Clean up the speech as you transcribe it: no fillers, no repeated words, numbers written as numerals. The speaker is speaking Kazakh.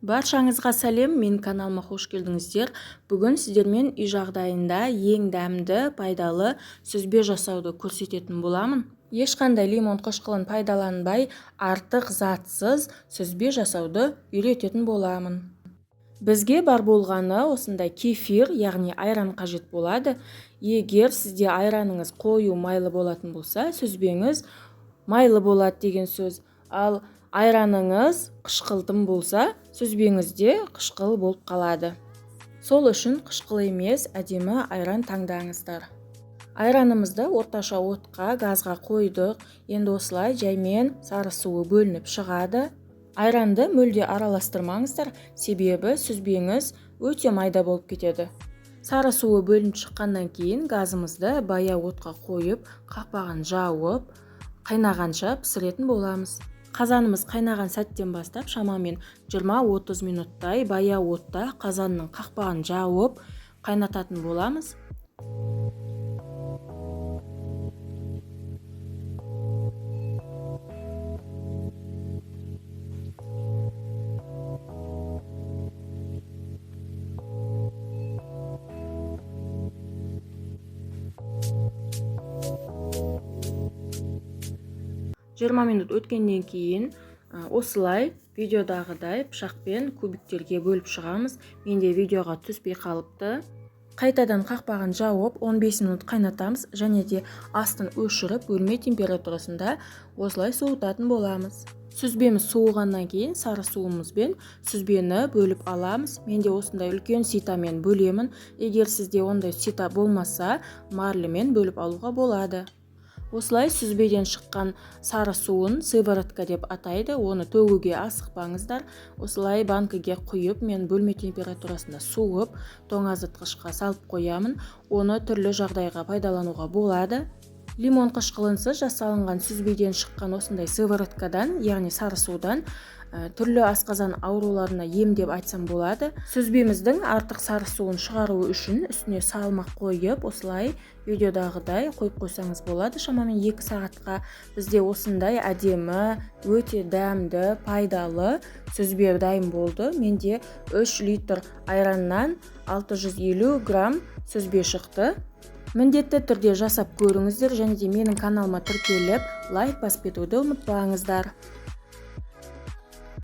Баршаңызға сәлем, мен каналыма қош келдіңіздер. Бүгін сіздермен үй жағдайында ең дәмді, пайдалы сүзбе жасауды көрсететін боламын. Ешқандай лимон қышқылын пайдаланбай, артық затсыз сүзбе жасауды үйрететін боламын. Бізге бар болғаны осындай кефир, яғни айран қажет болады. Егер сізде айраныңыз қою майлы болатын болса, сүзбеңіз майлы болады деген сөз. Ал айраныңыз қышқылтым болса, сүзбеңізде қышқыл болып қалады. Сол үшін қышқыл емес, әдемі айран таңдаңыздар. Айранымызды орташа отқа, газға қойдық. Енді осылай жаймен сары суы бөлініп шығады. Айранды мүлде араластырмаңыздар, себебі сүзбеңіз өте майда болып кетеді. Сары суы бөлініп шыққаннан кейін газымызды баяу отқа қойып, қақпағын жауып, қайнағанша пісіретін боламыз. Қазанымыз қайнаған сәттен бастап шамамен 20-30 минуттай баяу отта қазанның қақпағын жауып қайнататын боламыз. Жиырма минут өткеннен кейін осылай видеодағыдай пышақпен кубиктерге бөліп шығамыз. Менде видеоға түспей қалыпты. Қайтадан қақпағын жауып 15 минут қайнатамыз және де астын өшіріп бөлме температурасында осылай суытатын боламыз. Сүзбеміз суығаннан кейін сары суымызбен сүзбені бөліп аламыз. Менде осындай үлкен ситамен бөлемін. Егер сізде ондай сита болмаса, марлемен бөліп алуға болады. Осылай сүзбеден шыққан сары суын сыворотка деп атайды. Оны төгуге асықпаңыздар. Осылай банкіге құйып, мен бөлме температурасында суып, тоңазытқышқа салып қоямын. Оны түрлі жағдайға пайдалануға болады. Лимон қышқылынсыз жасалынған сүзбеден шыққан осындай сывороткадан, яғни сары судан түрлі асқазан ауруларына ем деп айтсам болады. Сүзбеміздің артық сары суын шығару үшін үстіне салмақ қойып, осылай видеодағыдай қойып қойсаңыз болады. Шамамен 2 сағатқа бізде осындай әдемі, өте дәмді, пайдалы сүзбе дайын болды. Менде 3 литр айраннан 650 грамм сүзбе шықты. Міндетті түрде жасап көріңіздер және де менің каналыма тіркеліп, лайк басып кетуді ұмытпаңыздар.